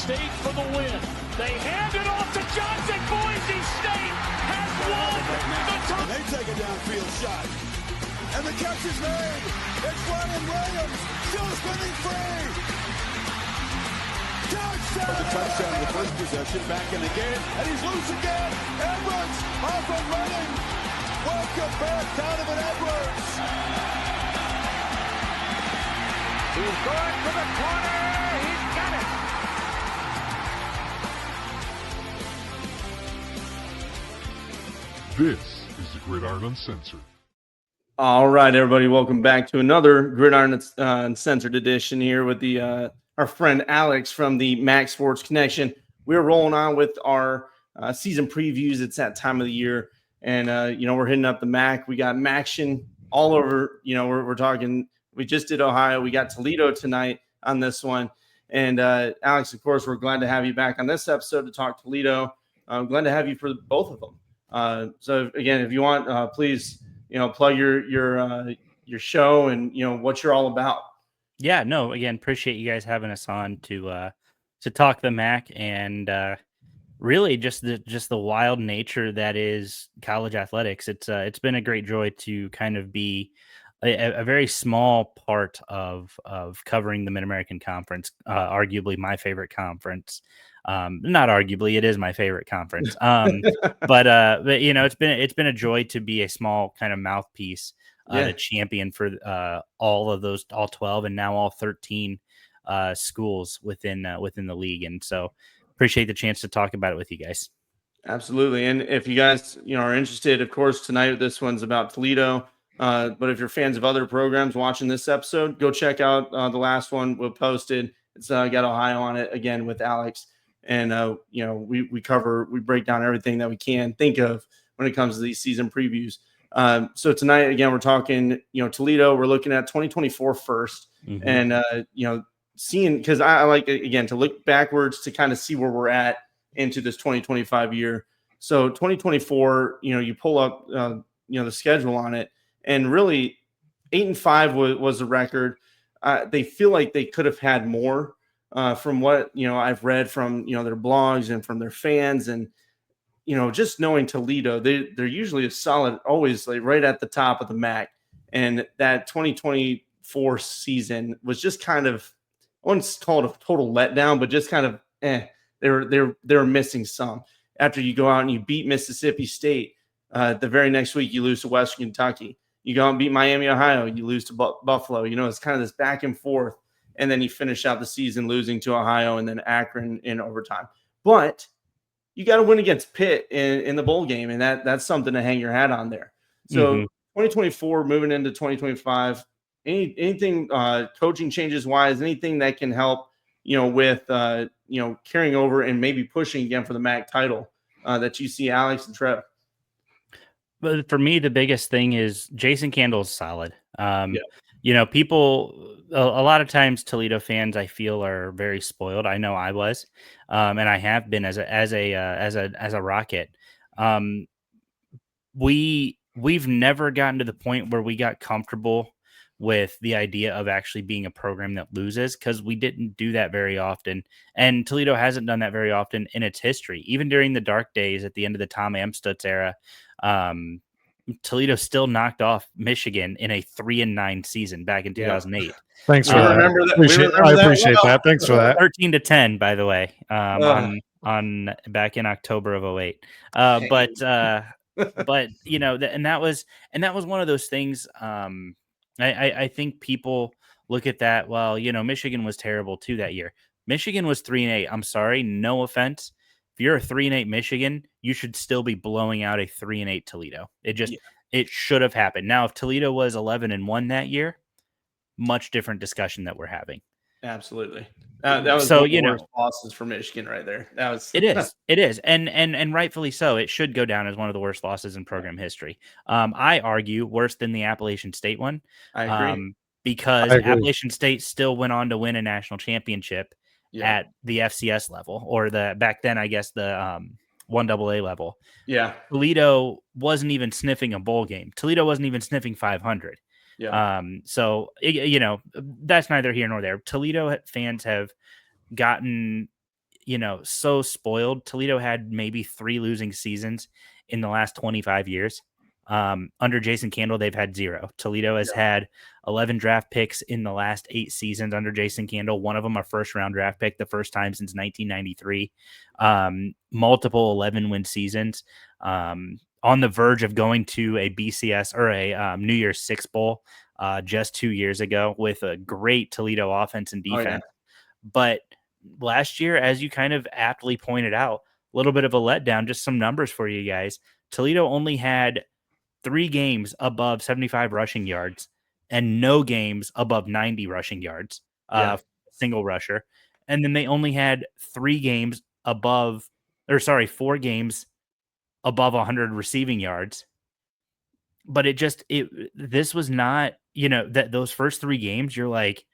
State for the win. They hand it off to Johnson. Boise State has won the top. They take a downfield shot. And the catch is made. It's Lennon Williams. Still spinning free. Touchdown! The touchdown in the first possession. Back in the game. And he's loose again. Edwards off and running. Welcome back, Donovan Edwards. He's going to the corner. He's got it. This is the Gridiron Uncensored. All right, everybody, welcome back to another Gridiron Uncensored edition here with our friend Alex from the Mac Sports Connection. We're rolling on with our season previews. It's that time of the year, and we're hitting up the Mac. We got Maction all over. We're talking. We just did Ohio. We got Toledo tonight on this one, and Alex, of course, we're glad to have you back on this episode to talk Toledo. I'm glad to have you for both of them. So again, if you want, please, plug your show and, what you're all about. Yeah, no, again, appreciate you guys having us on to talk the MAC and really just the wild nature that is college athletics. It's been a great joy to kind of be a very small part of covering the Mid-American Conference, arguably my favorite conference. Not arguably, it is my favorite conference. But it's been a joy to be a small kind of mouthpiece, the champion for all 12 and now all 13 schools within the league. And so appreciate the chance to talk about it with you guys. Absolutely. And if you guys, are interested, of course, tonight, this one's about Toledo. But if you're fans of other programs watching this episode, go check out the last one we posted. It's got Ohio on it again with Alex. And, we break down everything that we can think of when it comes to these season previews. So tonight, again, we're talking, Toledo. We're looking at 2024 first. Mm-hmm. And, seeing, because I like, again, to look backwards to kind of see where we're at into this 2025 year. So 2024, you pull up, the schedule on it. And really, 8-5 was a record. They feel like they could have had more. From what I've read from their blogs and from their fans, and just knowing Toledo, they're usually a solid, always like right at the top of the MAC. And that 2024 season was just kind of, I wouldn't call it a total letdown, but just kind of they were missing some. After you go out and you beat Mississippi State, the very next week you lose to Western Kentucky. You go out and beat Miami, Ohio, you lose to Buffalo. It's kind of this back and forth. And then you finish out the season losing to Ohio and then Akron in overtime. But you got to win against Pitt in the bowl game, and that's something to hang your hat on there. So 2024, moving into 2025, anything coaching changes wise, anything that can help, with carrying over and maybe pushing again for the MAC title that you see, Alex and Trev. But for me, the biggest thing is Jason Candle's solid. People, a lot of times Toledo fans, I feel, are very spoiled. I know I was, and I have been as a Rocket. We've never gotten to the point where we got comfortable with the idea of actually being a program that loses, because we didn't do that very often. And Toledo hasn't done that very often in its history. Even during the dark days at the end of the Tom Amstutz era, Toledo still knocked off Michigan in a 3-9 season back in 2008. Thanks for that. I appreciate that. Thanks for that. 13-10, by the way, on back in October of 2008. But and that was one of those things. I think people look at that. Well, Michigan was terrible too that year. Michigan was 3-8. I'm sorry, no offense. If you're a 3-8 Michigan, you should still be blowing out a 3-8 Toledo. It should have happened. Now, if Toledo was 11-1 that year, much different discussion that we're having. Absolutely. That was one of the worst losses for Michigan right there. It is. And rightfully so. It should go down as one of the worst losses in program history. I argue worse than the Appalachian State one. I agree. Because Appalachian State still went on to win a national championship at the FCS level, or back then, I guess, the 1AA level. Yeah. Toledo wasn't even sniffing a bowl game. Toledo wasn't even sniffing 500. Yeah. So, that's neither here nor there. Toledo fans have gotten so spoiled. Toledo had maybe 3 losing seasons in the last 25 years. Under Jason Candle, they've had 0. Toledo has had 11 draft picks in the last 8 seasons under Jason Candle. One of them a first-round draft pick, the first time since 1993. Multiple 11-win seasons. On the verge of going to a BCS or a New Year's Six Bowl just 2 years ago with a great Toledo offense and defense. But last year, as you kind of aptly pointed out, a little bit of a letdown. Just some numbers for you guys. Toledo only had 3 games above 75 rushing yards and no games above 90 rushing yards, single rusher. And then they only had 4 games above 100 receiving yards. But this was not, that those first 3 games, you're like,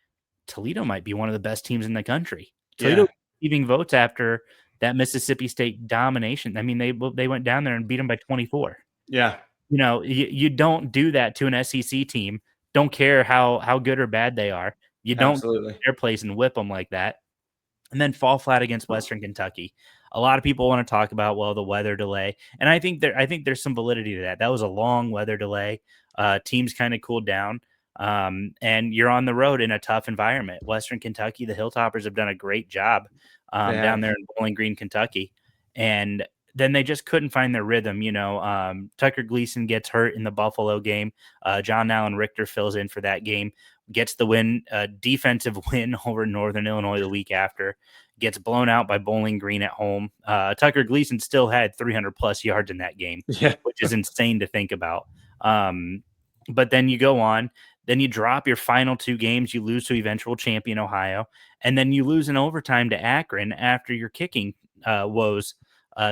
Toledo might be one of the best teams in the country. Toledo receiving votes after that Mississippi State domination. I mean, they went down there and beat them by 24. Yeah. You don't do that to an SEC team. Don't care how good or bad they are. You don't their place and whip them like that. And then fall flat against Western Kentucky. A lot of people want to talk about, the weather delay. And I think there's some validity to that. That was a long weather delay. Teams kind of cooled down. And you're on the road in a tough environment. Western Kentucky, the Hilltoppers have done a great job down there in Bowling Green, Kentucky. And then they just couldn't find their rhythm. Tucker Gleason gets hurt in the Buffalo game. John Allen Richter fills in for that game, gets the win, defensive win over Northern Illinois the week after, gets blown out by Bowling Green at home. Tucker Gleason still had 300 plus yards in that game, which is insane to think about. But then you go on, then you drop your final 2 games, you lose to eventual champion Ohio, and then you lose in overtime to Akron after your kicking woes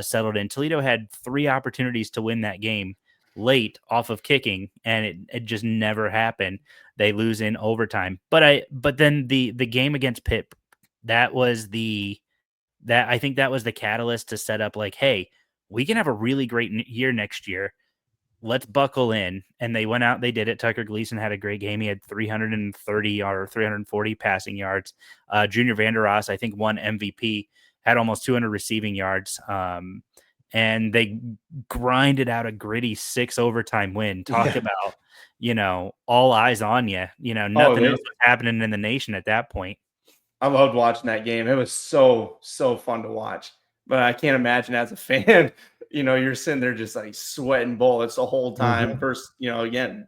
settled in. Toledo had 3 opportunities to win that game late off of kicking, and it just never happened. They lose in overtime. But then the game against Pitt, I think that was the catalyst to set up like, hey, we can have a really great year next year. Let's buckle in. And they went out, they did it. Tucker Gleason had a great game. He had 330 or 340 passing yards. Junior Vandeross, I think, won MVP, had almost 200 receiving yards. And they grinded out a gritty 6 overtime win. Talk about, all eyes on you. Nothing else was happening in the nation at that point. I loved watching that game. It was so fun to watch. But I can't imagine as a fan, you're sitting there just like sweating bullets the whole time. Mm-hmm. First, again,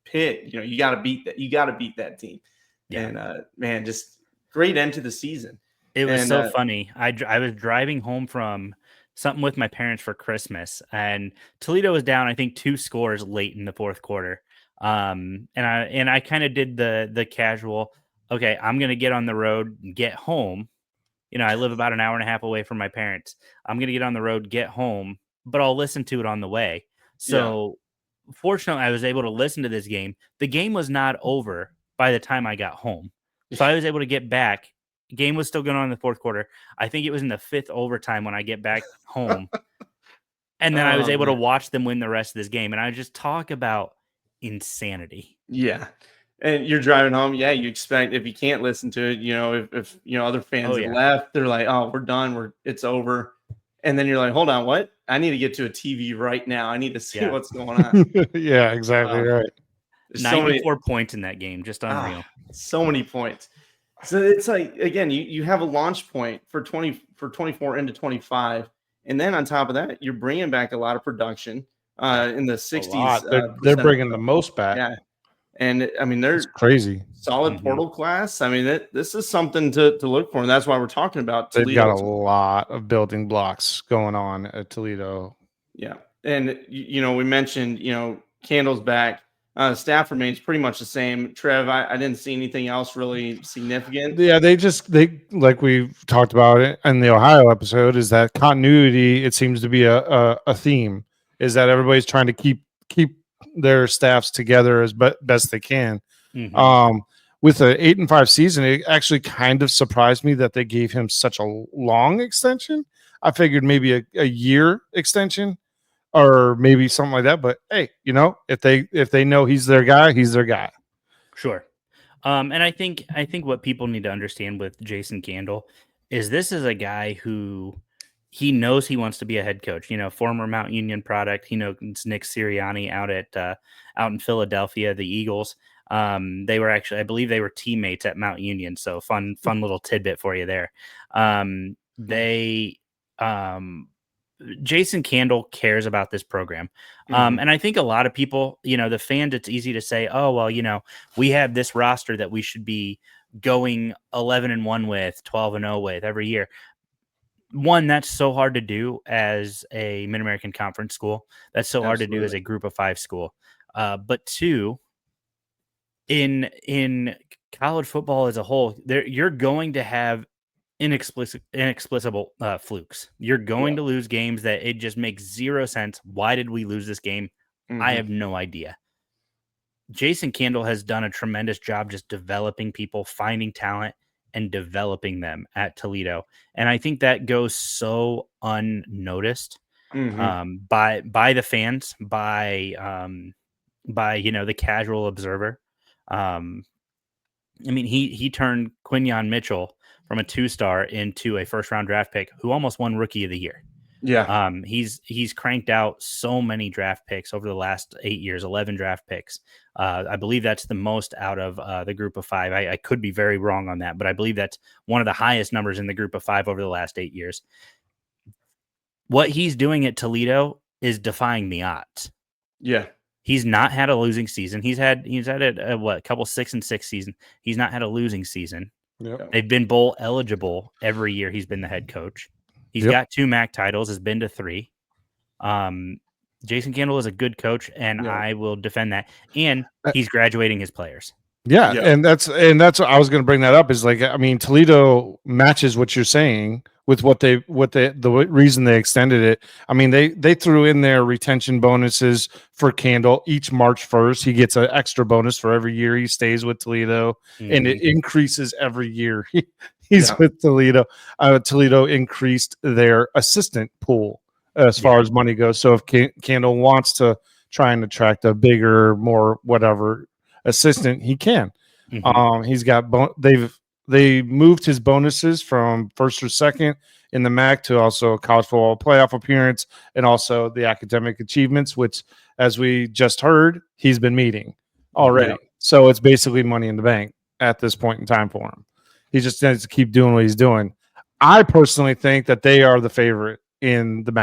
Pitt, you got to beat that. You got to beat that team. Yeah. And man, just great end to the season. It was so funny. I was driving home from something with my parents for Christmas, and Toledo was down, I think, 2 scores late in the 4th quarter. And I kind of did the casual, okay, I'm going to get on the road and get home. I live about an hour and a half away from my parents. I'm going to get on the road, get home, but I'll listen to it on the way. So fortunately, I was able to listen to this game. The game was not over by the time I got home. So I was able to get back. The game was still going on in the 4th quarter. I think it was in the 5th overtime when I get back home. And then I was able to watch them win the rest of this game. And I just talk about insanity. Yeah. And you're driving home. Yeah, you expect, if you can't listen to it, if other fans have left, they're like, oh, we're done. It's over. And then you're like, hold on, what? I need to get to a TV right now. I need to see what's going on. Yeah, exactly right. 94 points in that game. Just unreal. So many points. So it's like, again, you have a launch point for 24 into 25. And then on top of that, you're bringing back a lot of production in the 60s. They're bringing the most back. Yeah. And I mean, they're crazy solid portal class. I mean, this is something to look for. And that's why we're talking about Toledo. They've got a lot of building blocks going on at Toledo. Yeah. And, we mentioned, Candle's back. Staff remains pretty much the same. Trev, I didn't see anything else really significant. Yeah, they like we've talked about it in the Ohio episode, is that continuity, it seems to be a theme, is that everybody's trying to keep their staffs together as best they can. Mm-hmm. With an 8-5 season, it actually kind of surprised me that they gave him such a long extension. I figured maybe a year extension or maybe something like that. But hey, if they know he's their guy, he's their guy. Sure. And I think what people need to understand with Jason Candle is this is a guy who he knows he wants to be a head coach. Former Mount Union product. He knows Nick Sirianni out in Philadelphia, the Eagles. They were actually, I believe, they were teammates at Mount Union. So fun little tidbit for you there. Jason Candle cares about this program. And I think a lot of people, the fans, it's easy to say, oh, well, we have this roster that we should be going 11-1 with, 12-0 with every year. One, that's so hard to do as a Mid-American Conference school. That's so hard to do as a Group of 5 school. But two, in college football as a whole, you're going to have inexplicable flukes. You're going to lose games that it just makes zero sense. Why did we lose this game? I have no idea. Jason Candle has done a tremendous job just developing people, finding talent, and developing them at Toledo. And I think that goes so unnoticed by the fans, by the casual observer. He turned Quinyon Mitchell from a 2-star into a first-round draft pick who almost won Rookie of the Year. Yeah. He's cranked out so many draft picks over the last 8 years, 11 draft picks. I believe that's the most out of the Group of 5. I could be very wrong on that, but I believe that's one of the highest numbers in the Group of 5 over the last 8 years. What he's doing at Toledo is defying the odds. Yeah. He's not had a losing season. He's had a couple 6-6 season. He's not had a losing season. Yep. They've been bowl eligible every year he's been the head coach. He's got 2 MAC titles, has been to 3. Jason Candle is a good coach, and I will defend that. And he's graduating his players. Yeah. And that's what I was going to bring that up is Toledo matches what you're saying with the reason they extended it. They threw in their retention bonuses for Candle each March 1st. He gets an extra bonus for every year he stays with Toledo, and it increases every year he's with Toledo. Toledo increased their assistant pool as far as money goes. So if Candle wants to try and attract a bigger, more whatever assistant, he can. He's got they moved his bonuses from first or second in the MAC to also a college football playoff appearance and also the academic achievements, which, as we just heard, he's been meeting already. So it's basically money in the bank at this point in time for him. He just needs to keep doing what he's doing. I personally think that they are the favorite in the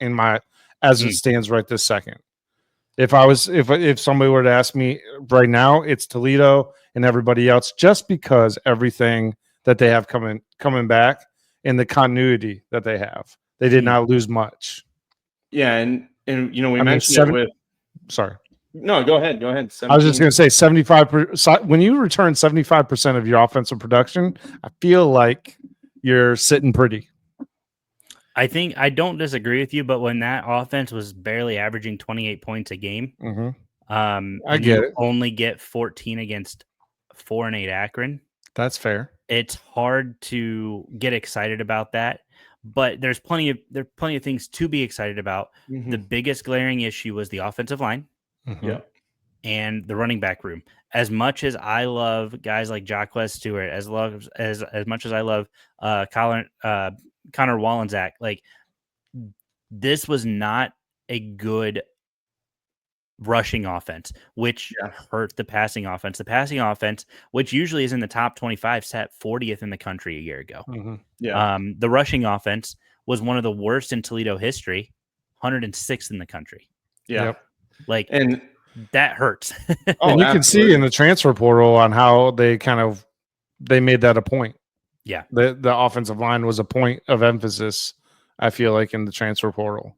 MAC as it stands right this second. If somebody were to ask me right now, it's Toledo and everybody else, just because everything that they have coming back and the continuity that they have. They did not lose much. Yeah, and we mentioned it with. Sorry. No, go ahead. 17. I was just going to say 75%. When you return 75% of your offensive production, I feel like you're sitting pretty. I think I don't disagree with you, but when that offense was barely averaging 28 points a game, I get it. Only get 14 against 4-8 Akron. That's fair. It's hard to get excited about that, but there's plenty of things to be excited about. The biggest glaring issue was the offensive line, and the running back room. As much as I love guys like Jacquez Stewart, as much as I love Connor Wallensack, this was not a good rushing offense, which hurt the passing offense. The passing offense, which usually is in the top 25, sat 40th in the country a year ago. The rushing offense was one of the worst in Toledo history, 106th in the country. And that hurts. And you can see in the transfer portal on how they made that a point. Yeah. The offensive line was a point of emphasis, I feel like, in the transfer portal.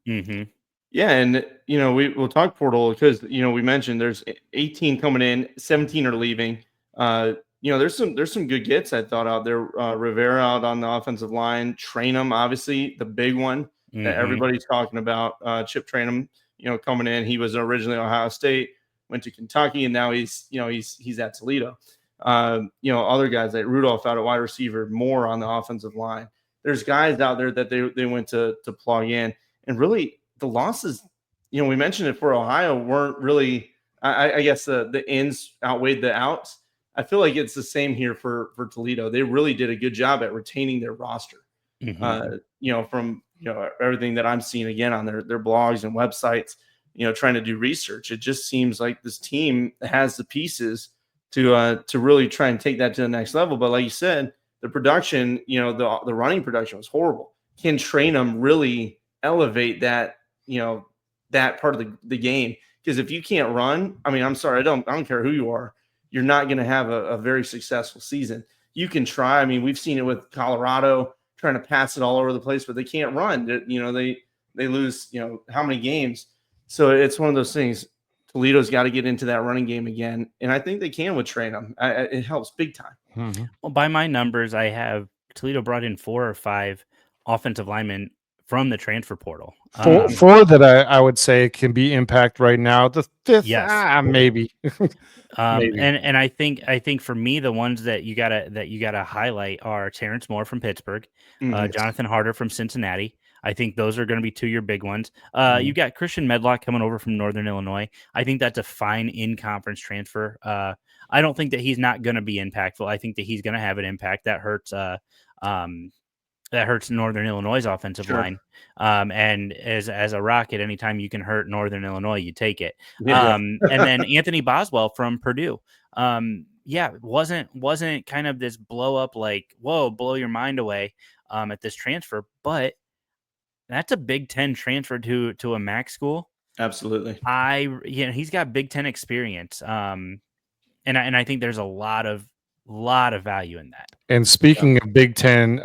Yeah, and we'll talk portal because we mentioned there's 18 coming in, 17 are leaving. There's some good gets I thought out there. Rivera out on the offensive line, Trainum, obviously the big one that everybody's talking about. Chip Trainum, coming in. He was originally Ohio State, went to Kentucky, and now he's at Toledo. Other guys like Rudolph out at wide receiver, more on the offensive line. There's guys out there that they went to plug in, and really the losses, we mentioned it for Ohio, weren't really. I guess the ins outweighed the outs. I feel like it's the same here for Toledo. They really did a good job at retaining their roster. From everything that I'm seeing again on their blogs and websites, trying to do research, it just seems like this team has the pieces to really try and take that to the next level. But like you said, the production, the running production was horrible. Can Trainum really elevate that, that part of the game? Because if you can't run, I mean, I'm sorry, I don't care who you are, you're not going to have a very successful season. You can try. I mean, we've seen it with Colorado trying to pass it all over the place, but they can't run. They lose, how many games? So it's one of those things. Toledo's got to get into that running game again, and I think they can with Trainum. It helps big time. Well, by my numbers, I have Toledo brought in 4 or 5 offensive linemen from the transfer portal. Four that I would say can be impact right now. The fifth, yes. Maybe. Maybe. And I think for me, the ones that you gotta highlight are Terrence Moore from Pittsburgh, Jonathan Harder from Cincinnati. I think those are going to be 2 of your big ones. You got Christian Medlock coming over from Northern Illinois. I think that's a fine in-conference transfer. I don't think that he's not going to be impactful. I think that he's going to have an impact that hurts. That hurts Northern Illinois' offensive line. And as a Rocket, anytime you can hurt Northern Illinois, you take it. And then Anthony Boswell from Purdue. Wasn't kind of this blow up like, whoa, blow your mind away at this transfer, but that's a Big Ten transfer to a MAC school. Absolutely. He's got Big Ten experience. And I think there's a lot of value in that. And speaking of Big Ten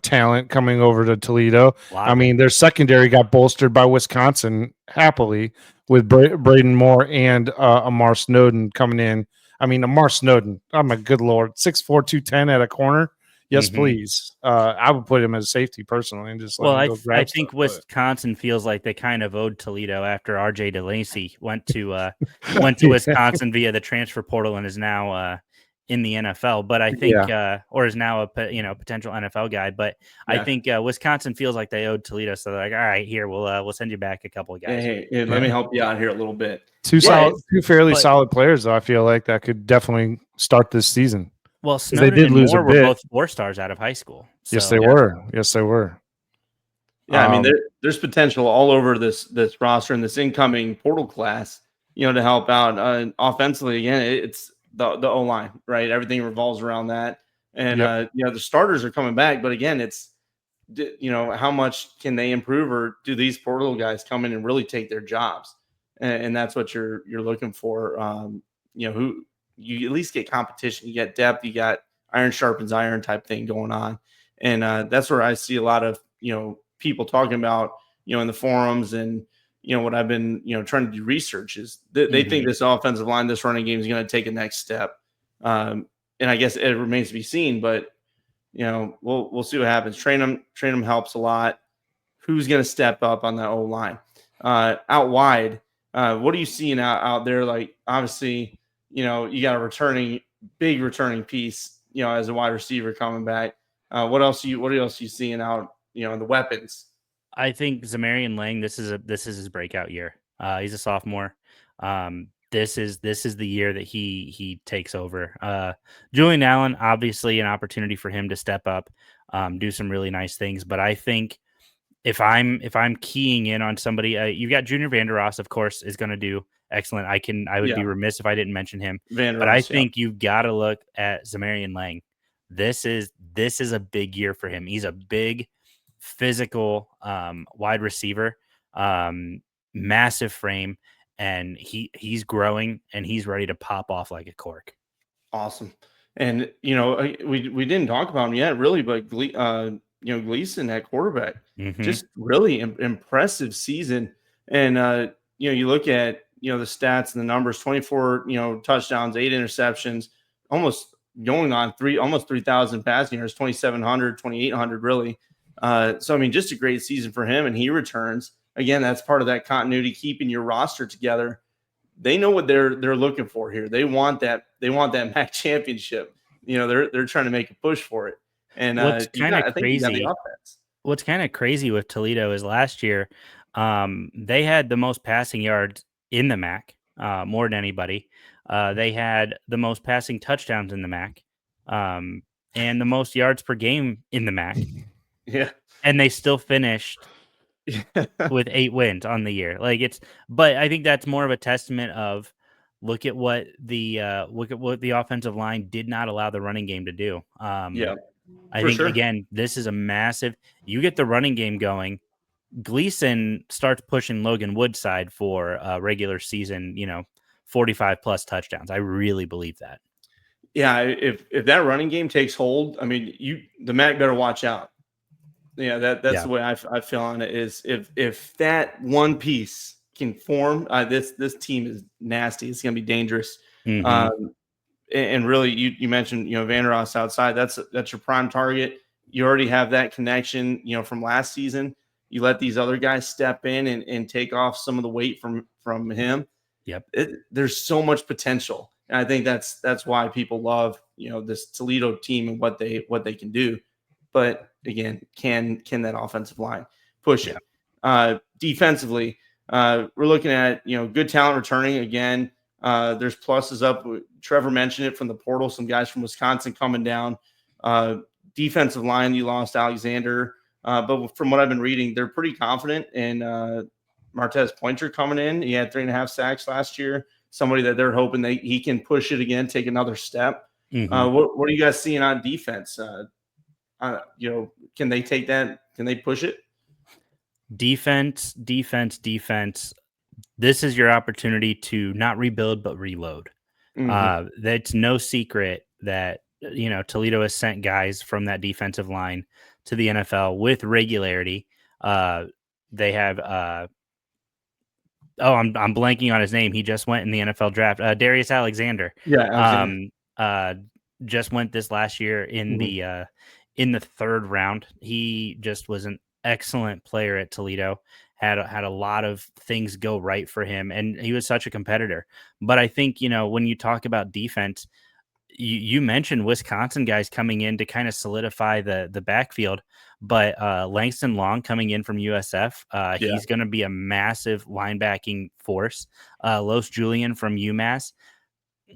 talent coming over to Toledo, I mean, their secondary got bolstered by Wisconsin happily with Braden Moore and Amar Snowden coming in. I mean, Amar Snowden, oh my good Lord, 6'4", 210 at a corner. Yes, please. I would put him as safety personally, and just let him go grab I think stuff, Wisconsin feels like they kind of owed Toledo after R.J. DeLacy went to Wisconsin via the transfer portal and is now in the NFL. But I think, or is now a potential NFL guy. But I think Wisconsin feels like they owed Toledo, so they're like, all right, here we'll send you back a couple of guys. Hey, let me help you out here a little bit. Two fairly solid players, though. I feel like that could definitely start this season. Well, Snowden and Moore were both 4-stars out of high school. So. Yes, they were. Yes, they were. Yeah, I mean, there's potential all over this roster and this incoming portal class, to help out offensively. Again, it's the O-line, right? Everything revolves around that. And, the starters are coming back. But, again, it's, how much can they improve, or do these portal guys come in and really take their jobs? And that's what you're looking for, who – you at least get competition, you get depth, you got iron sharpens iron type thing going on. And that's where I see a lot of, people talking about, in the forums and, what I've been, trying to do research is they think this offensive line, this running game is going to take a next step. And I guess it remains to be seen, but, we'll see what happens. Trainum helps a lot. Who's going to step up on that O-line? Out wide, what are you seeing out there? Like, obviously, you got a big returning piece, as a wide receiver coming back. What else are you seeing out, in the weapons? I think Zamarian Lang, this is his breakout year. He's a sophomore. This is the year that he takes over. Julian Allen, obviously an opportunity for him to step up, do some really nice things. But I think if I'm keying in on somebody, you got Junior Vandeross, of course, is going to do excellent. I would be remiss if I didn't mention him. But I think you've got to look at Zamarian Lang. This is a big year for him. He's a big, physical wide receiver, massive frame, and he's growing and he's ready to pop off like a cork. Awesome. And we didn't talk about him yet, really, but Gleason at quarterback, just really impressive season. And you look at the stats and the numbers: 24 touchdowns, 8 interceptions, almost going on almost 3,000 passing yards, 2,700, 2,800 really. So I mean, just a great season for him, and he returns again. That's part of that continuity, keeping your roster together. They know what they're looking for here. They want that MAC championship. They're trying to make a push for it. And what's kind of crazy? Offense. What's kind of crazy with Toledo is last year, they had the most passing yards in the MAC. more than anybody. They had the most passing touchdowns in the MAC, and the most yards per game in the MAC, Yeah. and they still finished with 8 wins on the year. But I think that's more of a testament of look at what the offensive line did not allow the running game to do. Yeah. I For think sure. again, this is a massive. You get the running game going. Gleason starts pushing Logan Woodside for regular season, 45 plus touchdowns. I really believe that. Yeah, if that running game takes hold, I mean, the MAC better watch out. Yeah, that's the way I feel on it. Is if that one piece can form, this team is nasty. It's going to be dangerous. Mm-hmm. And really, you mentioned Van Ross outside. That's your prime target. You already have that connection, from last season. You let these other guys step in and take off some of the weight from him. Yep. There's so much potential, and I think that's why people love this Toledo team and what they can do. But again, can that offensive line push it? Defensively, we're looking at good talent returning again. There's pluses up. Trevor mentioned it from the portal. Some guys from Wisconsin coming down. Defensive line, you lost Alexander, but from what I've been reading, they're pretty confident in Martez Pointer coming in. He had 3.5 sacks last year. Somebody that they're hoping he can push it again, take another step. Mm-hmm. What are you guys seeing on defense? Can they take that? Can they push it? Defense. This is your opportunity to not rebuild, but reload. Mm-hmm. That's no secret that, Toledo has sent guys from that defensive line to the NFL with regularity. They have, I'm blanking on his name. He just went in the NFL draft. Darius Alexander. Yeah. Just went this last year in the third round. He just was an excellent player at Toledo. Had a lot of things go right for him, and he was such a competitor. But I think when you talk about defense, you mentioned Wisconsin guys coming in to kind of solidify the backfield. But Langston Long coming in from USF, he's going to be a massive linebacking force. Los Julian from UMass.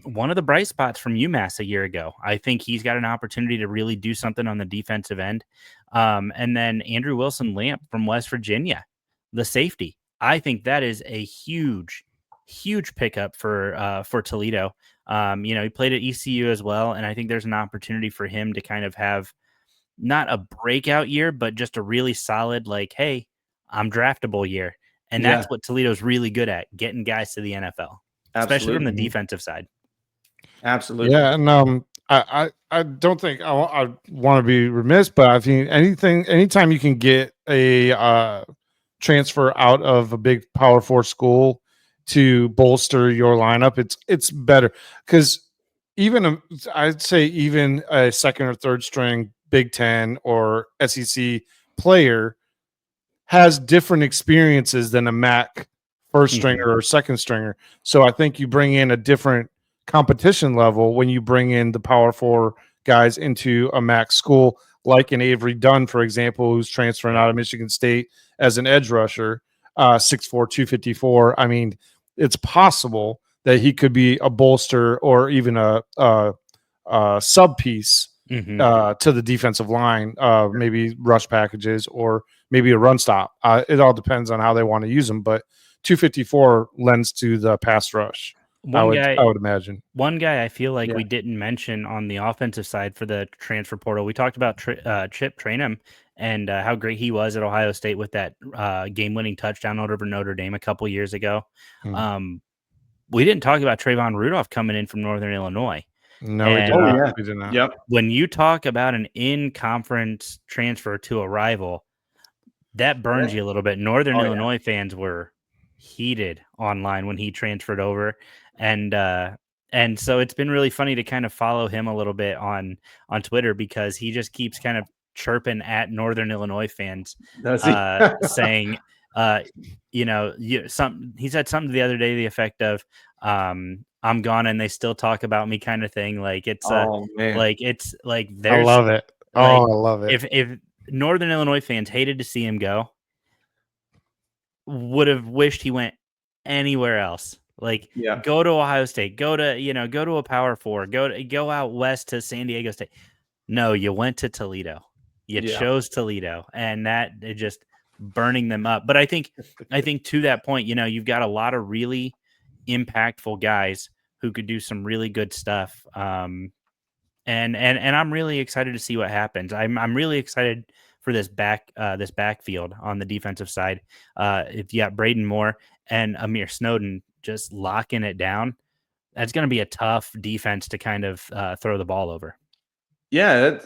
One of the bright spots from UMass a year ago. I think he's got an opportunity to really do something on the defensive end. And then Andrew Wilson Lamp from West Virginia, the safety. I think that is a huge pickup for Toledo. He played at ECU as well, and I think there's an opportunity for him to kind of have not a breakout year, but just a really solid, hey, I'm draftable year. And that's what Toledo's really good at, getting guys to the NFL, especially from the defensive side. Absolutely. Yeah, and I don't think I want to be remiss, but I think anytime you can get a transfer out of a big Power 4 school to bolster your lineup, it's better, because I'd say even a second or third string Big Ten or SEC player has different experiences than a MAC first stringer or second stringer. So I think you bring in a different competition level when you bring in the Power 4 guys into a MAC school, like an Avery Dunn, for example, who's transferring out of Michigan State as an edge rusher, 6'4", 254. I mean, it's possible that he could be a bolster or even a sub piece to the defensive line, maybe rush packages or maybe a run stop. It all depends on how they want to use them, but 254 lends to the pass rush. I would imagine. One guy I feel like we didn't mention on the offensive side for the transfer portal. We talked about Chip Trainum and how great he was at Ohio State with that game-winning touchdown over Notre Dame a couple years ago. We didn't talk about Trayvon Rudolph coming in from Northern Illinois. No, we did not. We did not. Yep. When you talk about an in-conference transfer to a rival, that burns you a little bit. Northern Illinois fans were heated online when he transferred over, and so it's been really funny to kind of follow him a little bit on Twitter, because he just keeps kind of chirping at Northern Illinois fans, saying, he said something the other day to the effect of, I'm gone and they still talk about me, kind of thing. Like it's I love it. I love it. If Northern Illinois fans hated to see him go, would have wished he went anywhere else. Like, Yeah. go to Ohio State, go to a Power Four, go out west to San Diego State. No, you went to Toledo. You Yeah. chose Toledo, and that it just burning them up. But I think to that point, you've got a lot of really impactful guys who could do some really good stuff. And I'm really excited to see what happens. I'm really excited for this backfield on the defensive side. If you got Braden Moore and Amir Snowden just locking it down, that's going to be a tough defense to kind of throw the ball over. Yeah,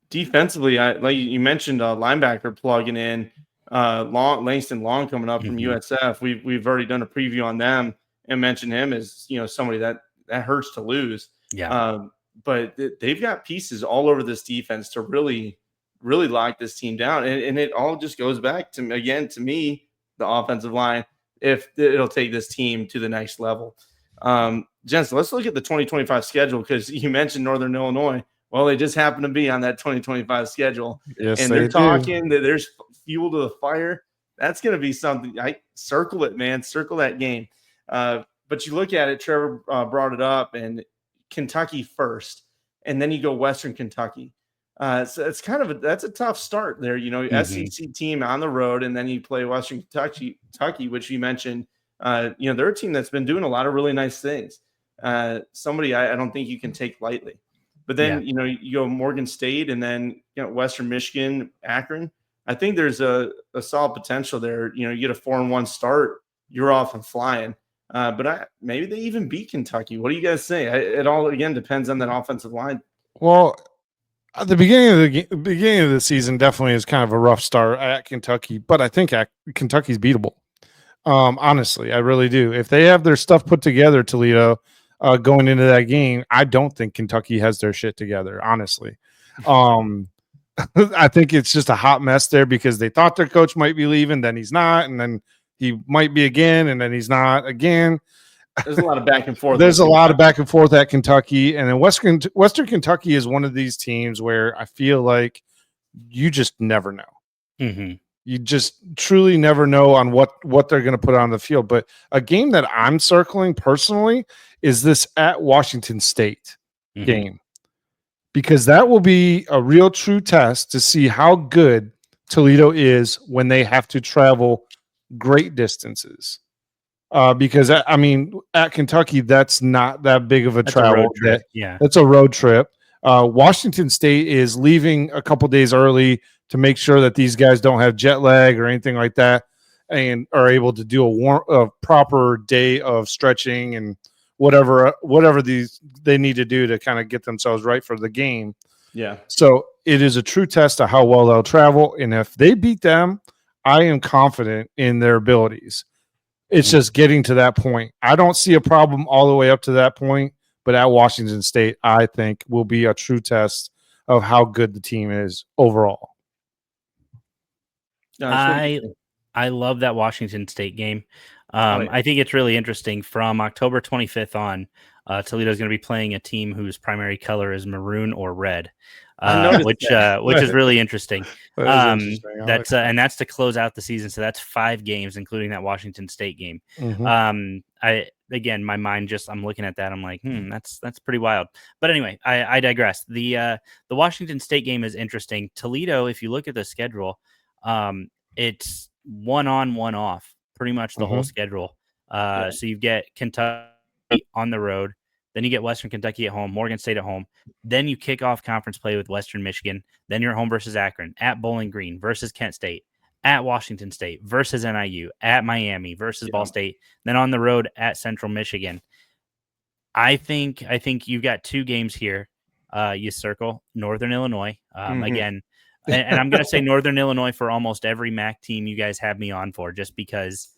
defensively, I like you mentioned linebacker plugging in Langston Long coming up from USF. We've already done a preview on them and mentioned him as somebody that hurts to lose. Yeah. But they've got pieces all over this defense to really lock this team down, and it all just goes back to me, the offensive line. If it'll take this team to the next level. Jensen, let's look at the 2025 schedule because you mentioned Northern Illinois. Well, they just happen to be on that 2025 schedule. Yes, and they're talking that there's fuel to the fire. That's going to be something. I circle it, man. Circle that game. But you look at it, Trevor brought it up, and Kentucky first, and then you go Western Kentucky. So it's that's a tough start there. SEC team on the road, and then you play Western Kentucky, which you mentioned. They're a team that's been doing a lot of really nice things. Somebody I don't think you can take lightly. But then, you go Morgan State and then, Western Michigan, Akron. I think there's a solid potential there. You get a 4-1 start, you're off and flying. But maybe they even beat Kentucky. What do you guys say? It all, again, depends on that offensive line. Well, at the beginning of the season definitely is kind of a rough start at Kentucky, but I think Kentucky's beatable. Honestly, I really do. If they have their stuff put together, Toledo, going into that game, I don't think Kentucky has their shit together, honestly. I think it's just a hot mess there because they thought their coach might be leaving, then he's not, and then he might be again, and then he's not again. There's a lot of back and forth. There's a lot of back and forth at Kentucky, and then Western Kentucky is one of these teams where I feel like you just never know. Mm-hmm. You just truly never know on what they're going to put on the field. But a game that I'm circling personally is this at Washington State game, because that will be a real true test to see how good Toledo is when they have to travel great distances. Because I mean, at Kentucky, that's not that big of a travel. That's a road trip. Washington State is leaving a couple days early to make sure that these guys don't have jet lag or anything like that, and are able to do a proper day of stretching and whatever they need to do to kind of get themselves right for the game. Yeah. So it is a true test of how well they'll travel, and if they beat them, I am confident in their abilities. It's just getting to that point. I don't see a problem all the way up to that point, but at Washington State, I think will be a true test of how good the team is overall. I love that Washington State game. I think it's really interesting. From October 25th on, Toledo is going to be playing a team whose primary color is maroon or red, which is really interesting. That's to close out the season. So that's 5 games, including that Washington State game. My mind I'm looking at that. I'm like, that's pretty wild. But anyway, I digress. The Washington State game is interesting. Toledo, if you look at the schedule, it's 1 on, 1 off, pretty much the whole schedule. So you get Kentucky on the road, then you get Western Kentucky at home, Morgan State at home. Then you kick off conference play with Western Michigan. Then you're home versus Akron, at Bowling Green versus Kent State, at Washington State versus NIU, at Miami versus Ball State, then on the road at Central Michigan. I think you've got 2 games here. You circle Northern Illinois again. And I'm going to say Northern Illinois for almost every MAC team you guys have me on for, just because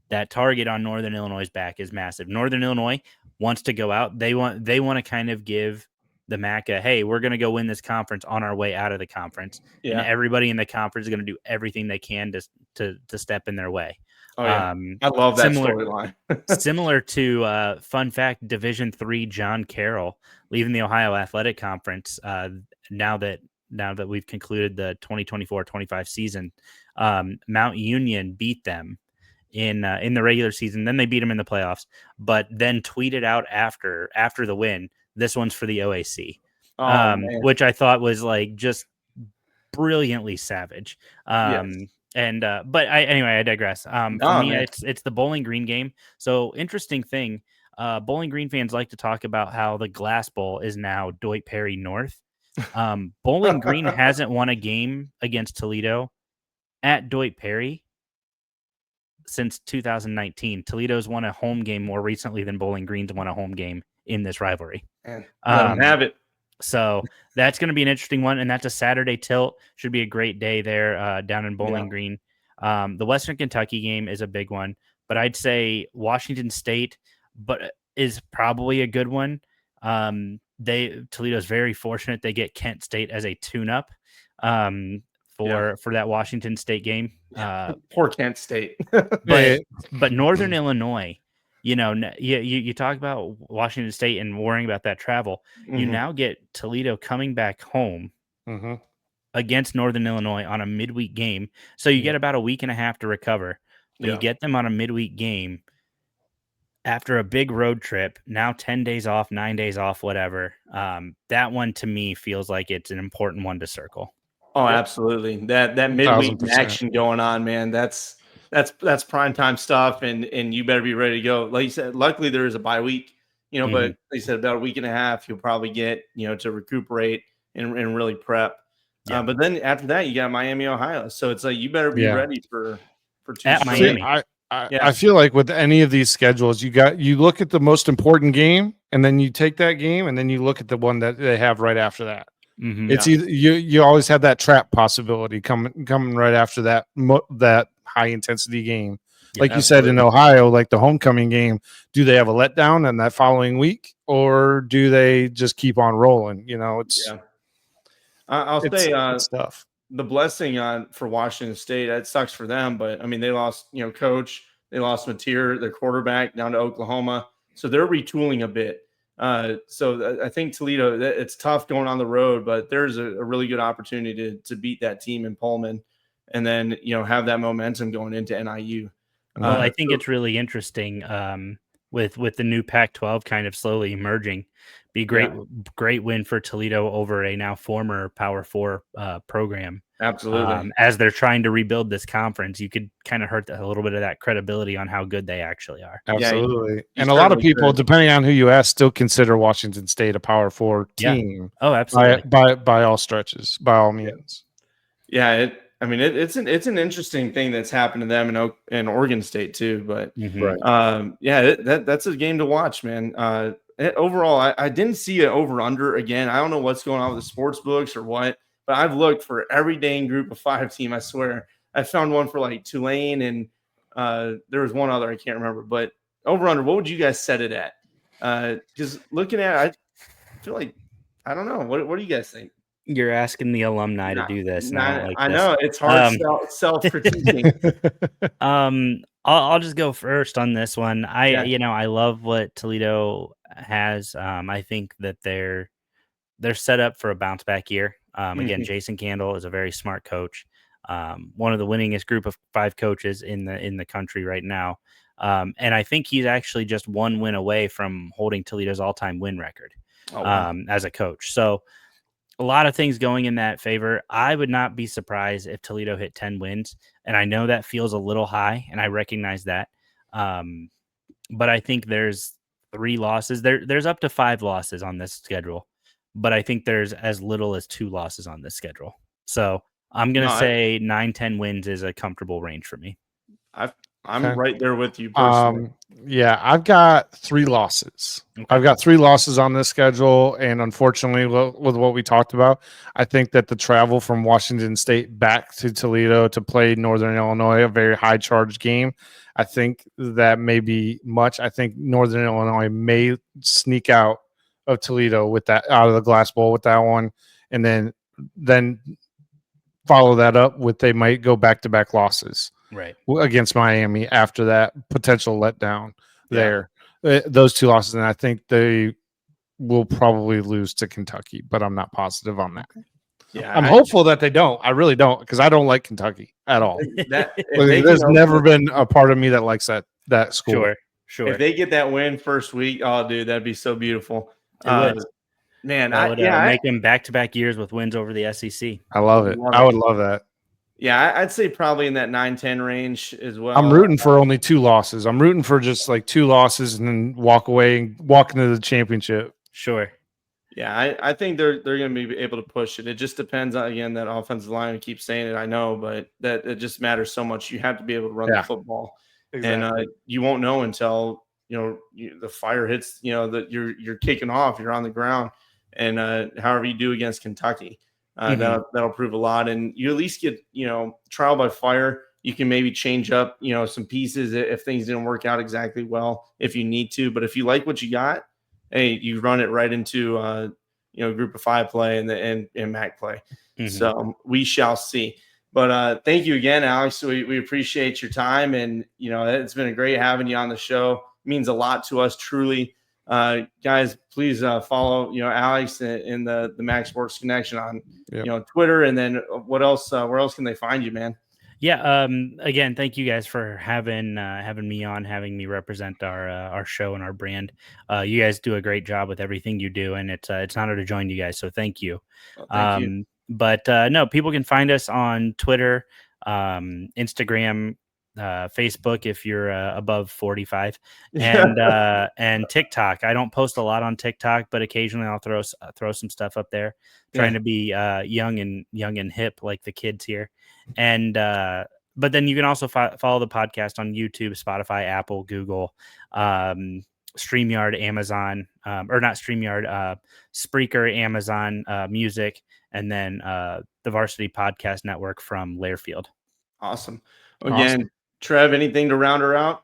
that target on Northern Illinois' back is massive. Northern Illinois wants to go out. They want to kind of give the MAC a, hey, we're going to go win this conference on our way out of the conference. Yeah. And everybody in the conference is going to do everything they can to step in their way. Oh, yeah. I love that storyline. Similar to, fun fact, Division III John Carroll leaving the Ohio Athletic Conference now that we've concluded the 2024-25 season. Mount Union beat them in the regular season. Then they beat them in the playoffs, but then tweeted out after the win, "This one's for the OAC," Man. which I thought was like just brilliantly savage. Yes. But I digress. For No, me, man. it's the Bowling Green game. So interesting thing. Bowling Green fans like to talk about how the Glass Bowl is now Deutsch Perry North. Bowling Green hasn't won a game against Toledo at Deutsch Perry since 2019. Toledo's won a home game more recently than Bowling Green's won a home game in this rivalry. Man, let them have it. So that's going to be an interesting one, and that's a Saturday tilt. Should be a great day there down in Bowling Green. The Western Kentucky game is a big one, but I'd say Washington State, but is probably a good one. Toledo's very fortunate they get Kent State as a tune-up for that Washington State game. Poor Kent State. but Northern Illinois. You talk about Washington State and worrying about that travel. You now get Toledo coming back home against Northern Illinois on a midweek game. So you get about a week and a half to recover. But you get them on a midweek game after a big road trip, now 10 days off, 9 days off, whatever. That one to me feels like it's an important one to circle. Oh, absolutely. That midweek 1000%. action going on, man. That's primetime stuff, and you better be ready to go. Like you said, luckily there is a bye week, but like you said, about a week and a half, you'll probably get, to recuperate and really prep. Yeah. But then after that, you got Miami, Ohio. So it's like you better be ready for two At straight. Miami. I feel like with any of these schedules, you look at the most important game, and then you take that game, and then you look at the one that they have right after that. It's either you always have that trap possibility coming right after that high intensity game. Like you said in Ohio, like the homecoming game, do they have a letdown in that following week, or do they just keep on rolling? I'll say it's tough. The blessing for Washington State, it sucks for them, but I mean they lost, coach, they lost Mateer, their quarterback, down to Oklahoma, so they're retooling a bit. So I think Toledo, it's tough going on the road, but there's a really good opportunity to beat that team in Pullman, and then have that momentum going into NIU. Well, I think it's really interesting with the new Pac-12 kind of slowly emerging. Be great win for Toledo over a now former Power 4 program. Absolutely. As they're trying to rebuild this conference, you could kind of hurt a little bit of that credibility on how good they actually are. Absolutely. And a lot of people, depending on who you ask, still consider Washington State a Power 4 team. Oh, absolutely. By all stretches, by all means. Yeah. It's an interesting thing that's happened to them in Oregon State too, but that's a game to watch, man. Overall, I didn't see it over under again. I don't know what's going on with the sports books or what, but I've looked for every dang group of 5 team. I swear I found one for like Tulane, and there was one other I can't remember, but over under. What would you guys set it at? Because looking at it, I feel like I don't know. What do you guys think? You're asking the alumni to do this. I know it's hard self-critiquing. I'll just go first on this one. I love what Toledo has. I think that they're set up for a bounce back year. Again, Jason Candle is a very smart coach. One of the winningest group of 5 coaches in the country right now. And I think he's actually just 1 win away from holding Toledo's all-time win record as a coach. So a lot of things going in that favor. I would not be surprised if Toledo hit 10 wins. And I know that feels a little high, and I recognize that. But I think there's 3 losses. There's up to 5 losses on this schedule, but I think there's as little as 2 losses on this schedule. So I'm going to say 9-10 wins is a comfortable range for me. I'm right there with you personally. I've got 3 losses. Okay. I've got 3 losses on this schedule, and unfortunately, with what we talked about, I think that the travel from Washington State back to Toledo to play Northern Illinois, a very high-charged game, I think that may be much. I think Northern Illinois may sneak out of Toledo with that, out of the Glass Bowl with that one, and then follow that up with they might go back-to-back losses. Right. Against Miami after that potential letdown there. Those 2 losses, and I think they will probably lose to Kentucky, but I'm not positive on that. Yeah, I'm hopeful that they don't. I really don't, because I don't like Kentucky at all. There's never been a part of me that likes that school. Sure. If they get that win first week, oh, dude, that'd be so beautiful. It would. Man, that would make them back-to-back years with wins over the SEC. I love it. I would love that. Yeah, I'd say probably in that 9-10 range as well. I'm rooting for only 2 losses. I'm rooting for just like 2 losses and then walk away and walk into the championship. Sure. Yeah, I think they're going to be able to push it. It just depends on, again, that offensive line. I keep saying it, I know, but that it just matters so much. You have to be able to run the football, and you won't know until the fire hits. That you're kicking off, you're on the ground, and however you do against Kentucky, that'll prove a lot. And you at least get trial by fire. You can maybe change up some pieces if things didn't work out exactly well if you need to. But if you like what you got, hey, you run it right into group of 5 play and MAC play. So we shall see. But thank you again, Alex. We appreciate your time, and it's been great having you on the show. It means a lot to us, truly. Guys, please follow Alex in the Mac Sports Connection on Twitter, and then what else? Where else can they find you, man? Yeah. Again, thank you guys for having me on, having me represent our show and our brand. You guys do a great job with everything you do, and it's an honor to join you guys. So thank you. Thank you. But no, people can find us on Twitter, Instagram, Facebook if you're above 45, and TikTok. I don't post a lot on TikTok, but occasionally I'll throw some stuff up there, trying to be young and hip like the kids here. And but then you can also follow the podcast on YouTube, Spotify, Apple, Google, StreamYard, Amazon, or not StreamYard, Spreaker, Amazon Music, and then the Varsity Podcast Network from Lairfield. Awesome. Again, Trev, anything to round her out?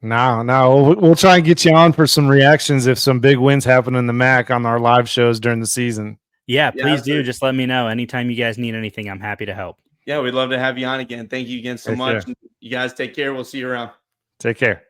No. We'll try and get you on for some reactions if some big wins happen in the MAC on our live shows during the season. Yeah, please do. Just let me know. Anytime you guys need anything, I'm happy to help. Yeah, we'd love to have you on again. Thank you again so much. You guys take care. We'll see you around. Take care.